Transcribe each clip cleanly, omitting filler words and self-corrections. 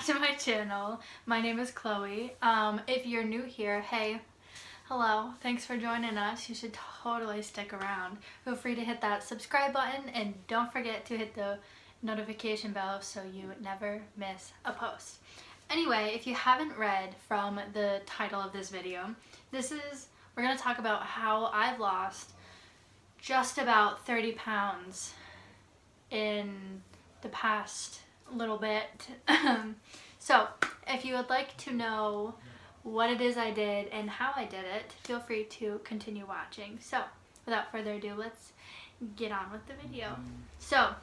back to my channel. My name is Chloe. If you're new here, hey, hello, thanks for joining us. You should totally stick around. Feel free to hit that subscribe button and don't forget to hit the notification bell so you never miss a post. Anyway, if you haven't read from the title of this video, we're going to talk about how I've lost just about 30 pounds in the past little bit. So if you would like to know what it is I did and how I did it, feel free to continue watching. So without further ado, let's get on with the video. So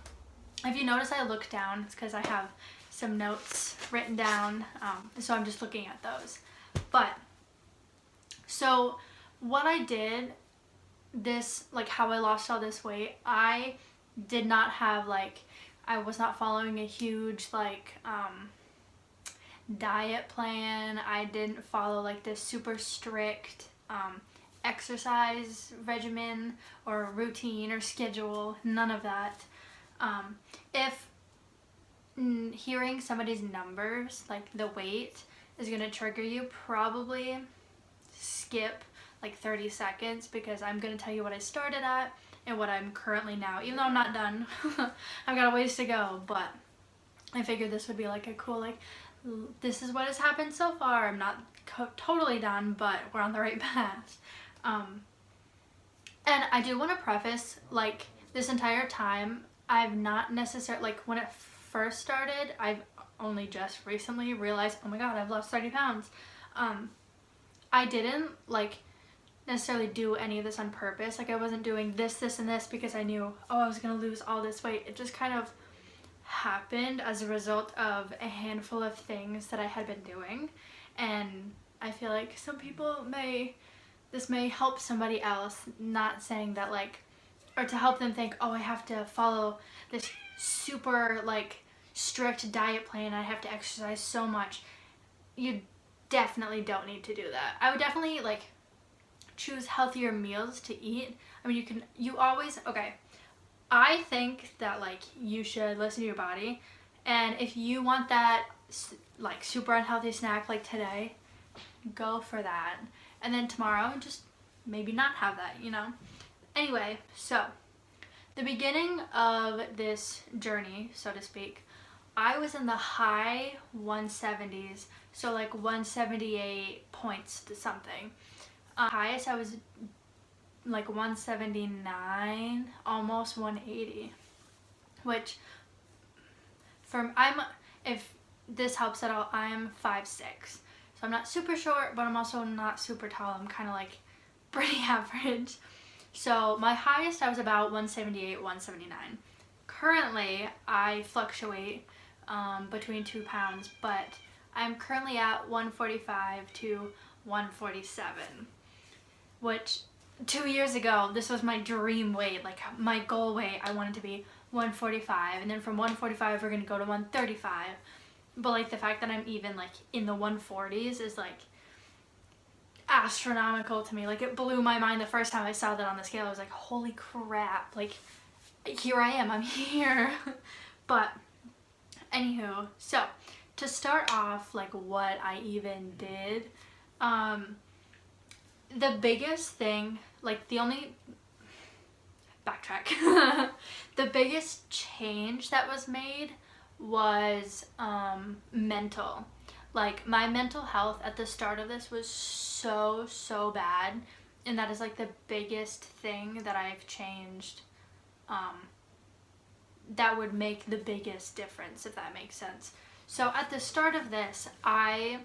if you notice I look down, it's because I have some notes written down, so I'm just looking at those. But so what I did, how I lost all this weight, I did not have I was not following a huge diet plan. I didn't follow this super strict exercise regimen or routine or schedule, none of that. If hearing somebody's numbers, the weight, is going to trigger you, probably skip 30 seconds because I'm going to tell you what I started at and what I'm currently now, even though I'm not done. I've got a ways to go, but I figured this would be a cool, this is what has happened so far. I'm not totally done, but we're on the right path. And I do want to preface, this entire time, I've not necessarily, when it first started, I've only just recently realized, oh my god, I've lost 30 pounds. I didn't, necessarily do any of this on purpose. I wasn't doing this, and this because I knew, oh, I was going to lose all this weight. It just kind of happened as a result of a handful of things that I had been doing. And I feel like some people this may help somebody else, not saying that or to help them think, oh, I have to follow this super strict diet plan, I have to exercise so much. You definitely don't need to do that. I would definitely choose healthier meals to eat. I mean, you always, okay, I think that you should listen to your body, and if you want that super unhealthy snack today, go for that, and then tomorrow just maybe not have that, Anyway, so the beginning of this journey, so to speak, I was in the high 170s, so 178 points to something. Highest I was 179, almost 180, which if this helps at all, I'm 5'6", so I'm not super short, but I'm also not super tall. I'm kind of pretty average. So my highest I was about 178, 179. Currently I fluctuate between 2 pounds, but I'm currently at 145 to 147, which 2 years ago, this was my dream weight, my goal weight. I wanted to be 145, and then from 145 we're going to go to 135. But the fact that I'm even in the 140s is astronomical to me. It blew my mind the first time I saw that on the scale. I was like, holy crap, here I am, I'm here. But anywho, so to start off what I even did, the biggest thing, backtrack. The biggest change that was made was mental. My mental health at the start of this was so bad, and that is the biggest thing that I've changed, that would make the biggest difference, if that makes sense. So at the start of this, I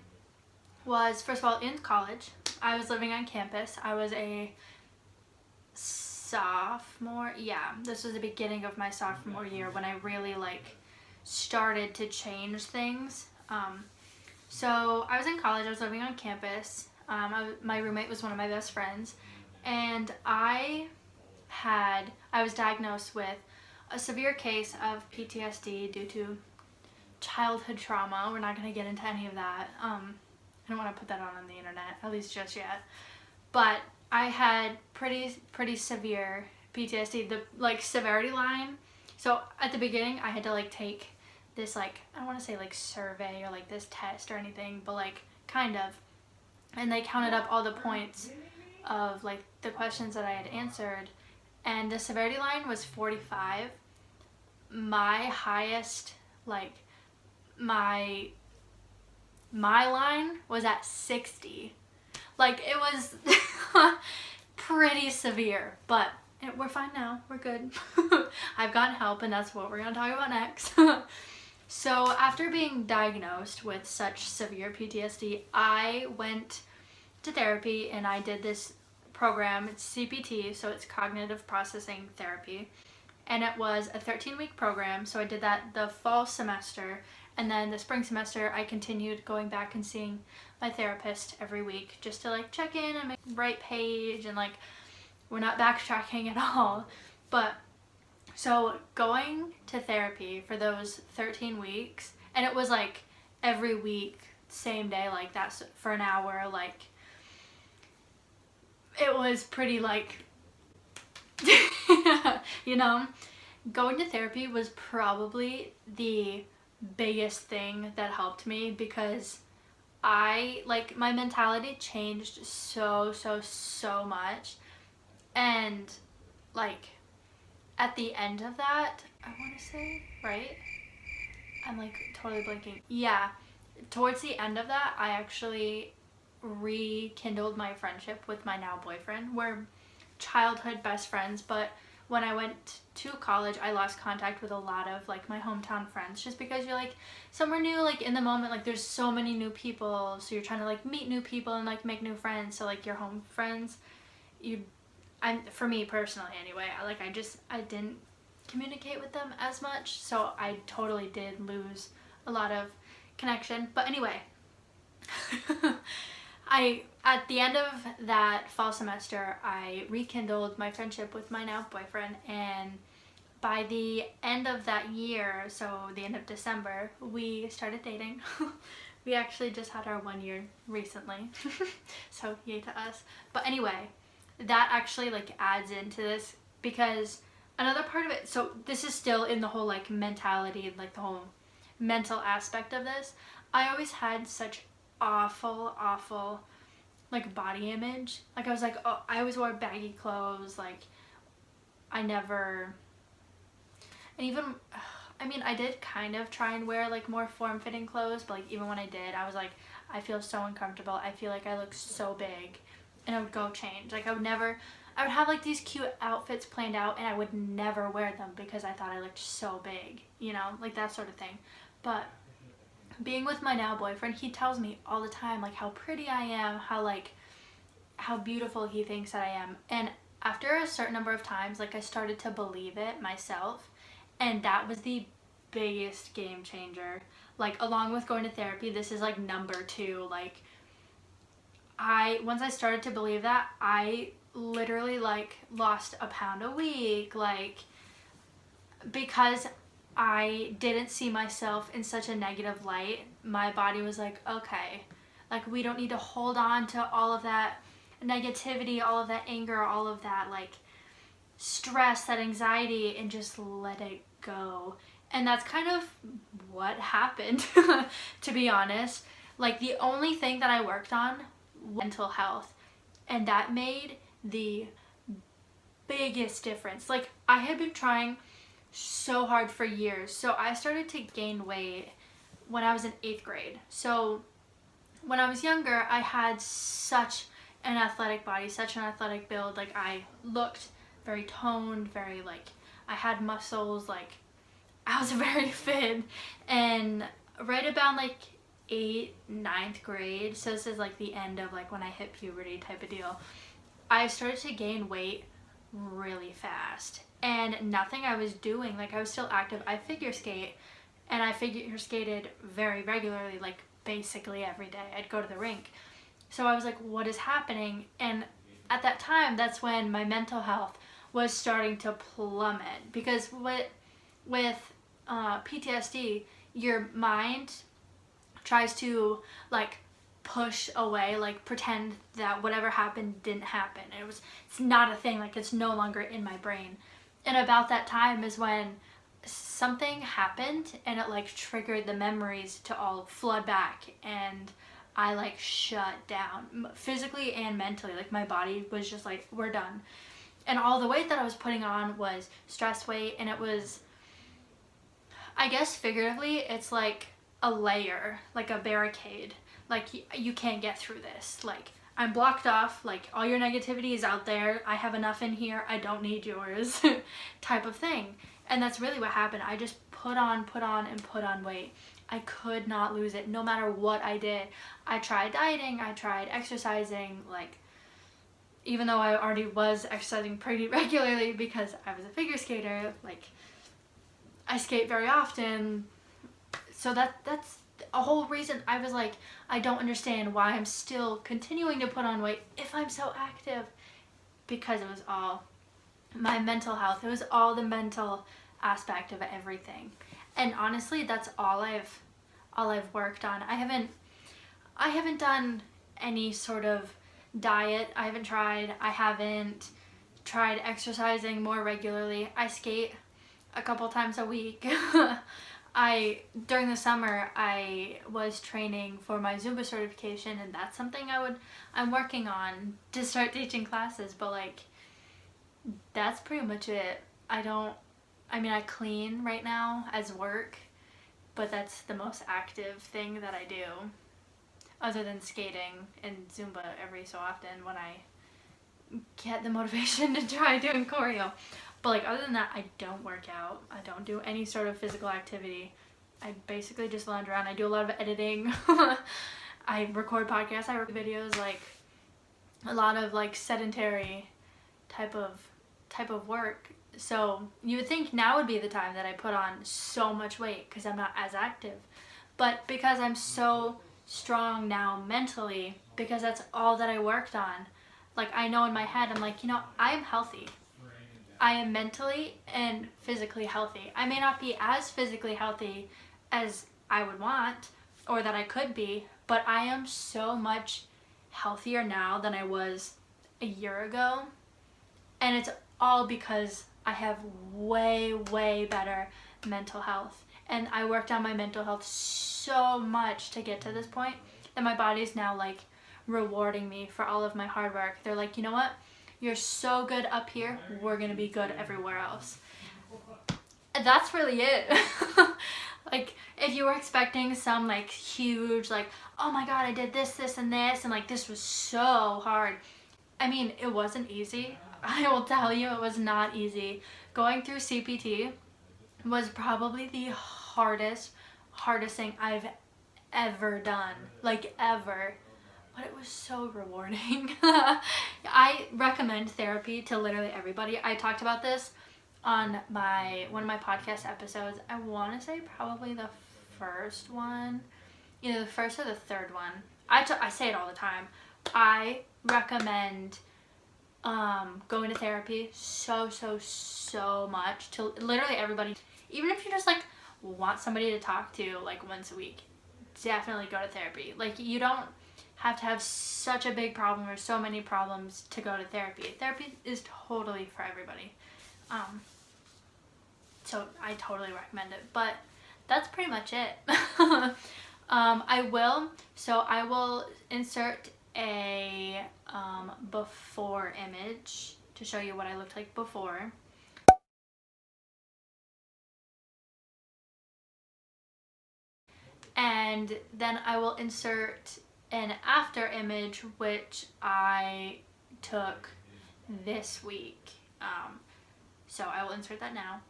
was, first of all, in college. I was living on campus. I was a sophomore. Yeah, this was the beginning of my sophomore year when I really started to change things. So I was in college. I was living on campus. My roommate was one of my best friends, and I was diagnosed with a severe case of PTSD due to childhood trauma. We're not going to get into any of that. I don't want to put that on the internet, at least just yet. But I had pretty severe PTSD. The severity line. So at the beginning, I had to take this like, I don't want to say like survey or like this test or anything, but like kind of, and they counted up all the points of like the questions that I had answered, and the severity line was 45. My highest, like my line was at 60. Like, it was pretty severe, but we're fine now. We're good. I've gotten help, and that's what we're going to talk about next. So after being diagnosed with such severe PTSD, I went to therapy, and I did this program. It's CPT, so it's cognitive processing therapy, and it was a 13-week program. So I did that the fall semester, and then the spring semester I continued going back and seeing my therapist every week just to like check in and make the right page, and like we're not backtracking at all. But so going to therapy for those 13 weeks, and it was like every week, same day, like that's for an hour, like it was pretty like you know, going to therapy was probably the biggest thing that helped me, because I like my mentality changed so much. And like at the end of that, I want to say, right? I'm like totally blanking. Yeah, towards the end of that, I actually rekindled my friendship with my now boyfriend. We're childhood best friends, but when I went to college, I lost contact with a lot of like my hometown friends, just because you're like somewhere new, like in the moment, like there's so many new people, so you're trying to like meet new people and like make new friends. So like your home friends, for me personally anyway, I didn't communicate with them as much, so I totally did lose a lot of connection. But anyway, at the end of that fall semester, I rekindled my friendship with my now boyfriend, and by the end of that year, so the end of December, we started dating. We actually just had our 1 year recently, so yay to us. But anyway, that actually like adds into this, because another part of it, so this is still in the whole like mentality and like the whole mental aspect of this. I always had such awful like body image. Like I was like, oh, I always wore baggy clothes, like I never, and even I mean I did kind of try and wear like more form-fitting clothes, but like even when I did, I was like, I feel so uncomfortable, I feel like I look so big, and I would go change. Like I would have like these cute outfits planned out, and I would never wear them because I thought I looked so big, you know, like that sort of thing. But being with my now boyfriend, he tells me all the time like how pretty I am, how beautiful he thinks that I am. And after a certain number of times, like I started to believe it myself, and that was the biggest game changer. Like along with going to therapy, this is like number 2. Like once I started to believe that, I literally like lost a pound a week, like because I didn't see myself in such a negative light. My body was like, okay, like we don't need to hold on to all of that negativity, all of that anger, all of that like stress, that anxiety, and just let it go. And that's kind of what happened, to be honest. Like the only thing that I worked on was mental health, and that made the biggest difference. Like I had been trying so hard for years. So I started to gain weight when I was in 8th grade. So when I was younger, I had such an athletic body, such an athletic build. Like I looked very toned, very like I had muscles, like I was very fit. And right about like 8th, 9th grade, so this is like the end of like when I hit puberty type of deal, I started to gain weight really fast. And nothing I was doing, like I was still active. I figure skate, and I figure skated very regularly, like basically every day. I'd go to the rink. So I was like, what is happening? And at that time, that's when my mental health was starting to plummet, because with PTSD, your mind tries to like push away, like pretend that whatever happened didn't happen. It's not a thing, like it's no longer in my brain. And about that time is when something happened and it like triggered the memories to all flood back, and I like shut down physically and mentally. Like my body was just like, we're done. And all the weight that I was putting on was stress weight, and it was, I guess figuratively, it's like a layer, like a barricade. Like you can't get through this. Like I'm blocked off, like all your negativity is out there. I have enough in here, I don't need yours type of thing. And that's really what happened. I just put on and put on weight. I could not lose it no matter what I did. I tried dieting, I tried exercising, like even though I already was exercising pretty regularly because I was a figure skater, like I skate very often. So that's a whole reason I was like, I don't understand why I'm still continuing to put on weight if I'm so active, because it was all my mental health. It was all the mental aspect of everything. And honestly, that's all I've worked on. I haven't done any sort of diet. I haven't tried exercising more regularly. I skate a couple times a week. During the summer, I was training for my Zumba certification, and that's something I'm working on to start teaching classes, but like that's pretty much it. I clean right now as work, but that's the most active thing that I do, other than skating and Zumba every so often when I get the motivation to try doing choreo. But like other than that, I don't work out. I don't do any sort of physical activity. I basically just lounge around. I do a lot of editing. I record podcasts, I record videos, like a lot of like sedentary type of work. So you would think now would be the time that I put on so much weight because I'm not as active. But because I'm so strong now mentally, because that's all that I worked on, like I know in my head, I'm like, I'm healthy. I am mentally and physically healthy. I may not be as physically healthy as I would want or that I could be, but I am so much healthier now than I was a year ago. And it's all because I have way, way better mental health. And I worked on my mental health so much to get to this point that my body's now like rewarding me for all of my hard work. They're like, you know what? You're so good up here, we're gonna be good everywhere else. And that's really it. Like, if you were expecting some like huge, like, oh my god, I did this, and this, and like this was so hard. I mean, it wasn't easy. I will tell you, it was not easy. Going through CPT was probably the hardest thing I've ever done, like ever. But it was so rewarding. I recommend therapy to literally everybody. I talked about this on one of my podcast episodes. I want to say probably the first one, either the first or the third one. I say it all the time. I recommend going to therapy so much to literally everybody. Even if you just like want somebody to talk to like once a week, definitely go to therapy. Like you don't have to have such a big problem or so many problems to go to therapy. Therapy is totally for everybody. So I totally recommend it. But that's pretty much it. I will insert a before image to show you what I looked like before. And then I will insert an after image, which I took this week. So I will insert that now.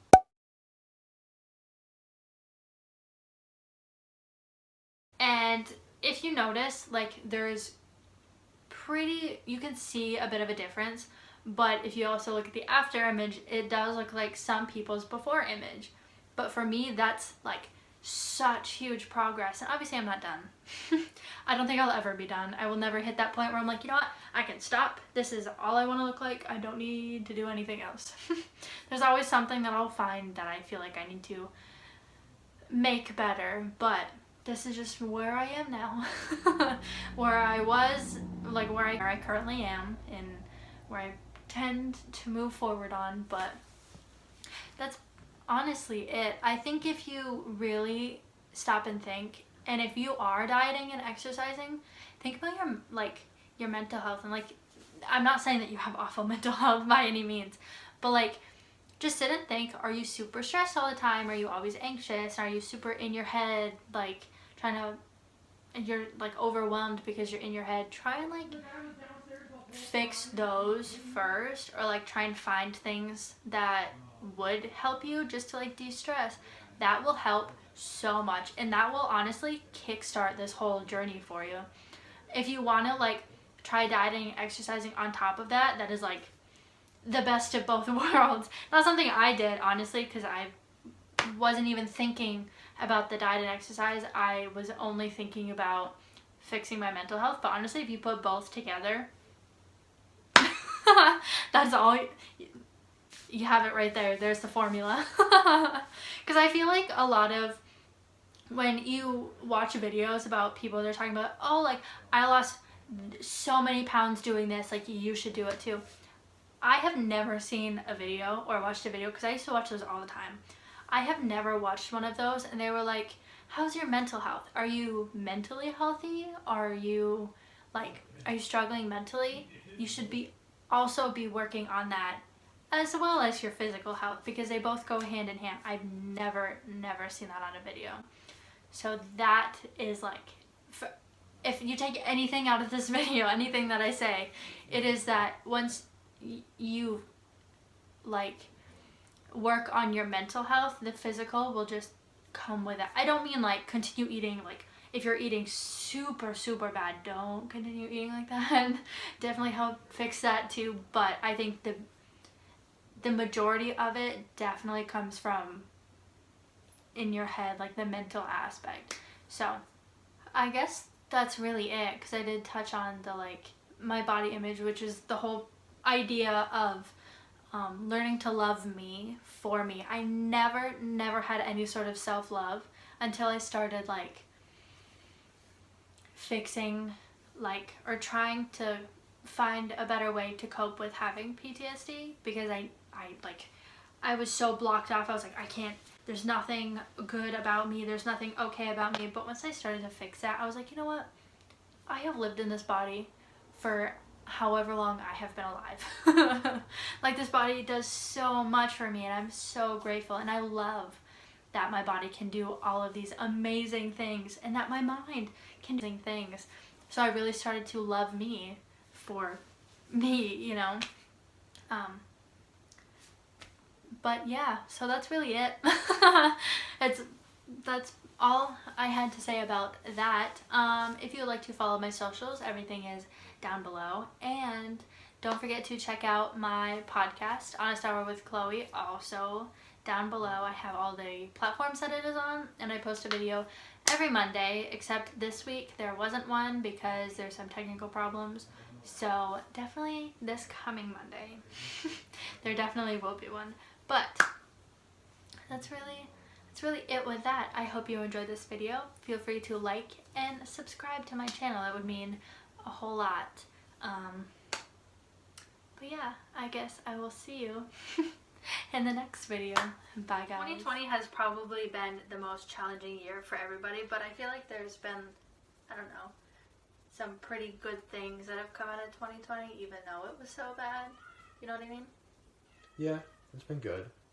And if you notice, like you can see a bit of a difference, but if you also look at the after image, it does look like some people's before image. But for me, that's like such huge progress, and obviously I'm not done. I don't think I'll ever be done. I will never hit that point where I'm like, you know what, I can stop. This is all I want to look like. I don't need to do anything else. There's always something that I'll find that I feel like I need to make better, but this is just where I am now. Where I was, like where I currently am, and where I tend to move forward on. But that's honestly it. I think if you really stop and think, and if you are dieting and exercising, think about your like your mental health. And like, I'm not saying that you have awful mental health by any means, but like, just sit and think, are you super stressed all the time? Are you always anxious? Are you super in your head, like trying to, you're like overwhelmed because you're in your head? Try and like fix those first, or like try and find things that would help you just to like de-stress. That will help so much, and that will honestly kickstart this whole journey for you. If you want to like try dieting, exercising on top of that, that is like the best of both worlds. Not something I did, honestly, because I wasn't even thinking about the diet and exercise. I was only thinking about fixing my mental health. But honestly, if you put both together, that's all. You have it right there. There's the formula. Because I feel like a lot of, when you watch videos about people, they're talking about, oh, like, I lost so many pounds doing this, like, you should do it too. I have never seen a video or watched a video, because I used to watch those all the time. I have never watched one of those and they were like, how's your mental health? Are you mentally healthy? Are you struggling mentally? You should also be working on that, as well as your physical health, because they both go hand in hand. I've never seen that on a video. So that is like, if you take anything out of this video, anything that I say, it is that once you like work on your mental health, the physical will just come with it. I don't mean like continue eating, like if you're eating super bad, don't continue eating like that. Definitely help fix that too. But I think the majority of it definitely comes from in your head, like the mental aspect. So I guess that's really it, because I did touch on the like my body image, which is the whole idea of learning to love me for me. I never had any sort of self-love until I started like fixing, like, or trying to find a better way to cope with having PTSD, because I was so blocked off. I was like, I can't, there's nothing good about me, there's nothing okay about me. But once I started to fix that, I was like, you know what, I have lived in this body for however long I have been alive. Like, this body does so much for me, and I'm so grateful, and I love that my body can do all of these amazing things, and that my mind can do things. So I really started to love me for me, you know. But yeah, so that's really it. That's all I had to say about that. If you would like to follow my socials, everything is down below. And don't forget to check out my podcast, Honest Hour with Chloe, also down below. I have all the platforms that it is on, and I post a video every Monday, except this week there wasn't one because there's some technical problems. So definitely this coming Monday, there definitely will be one. But that's really it with that. I hope you enjoyed this video. Feel free to like and subscribe to my channel. It would mean a whole lot. But yeah, I guess I will see you in the next video. Bye guys. 2020 has probably been the most challenging year for everybody, but I feel like there's been, I don't know, some pretty good things that have come out of 2020, even though it was so bad. You know what I mean? Yeah, it's been good.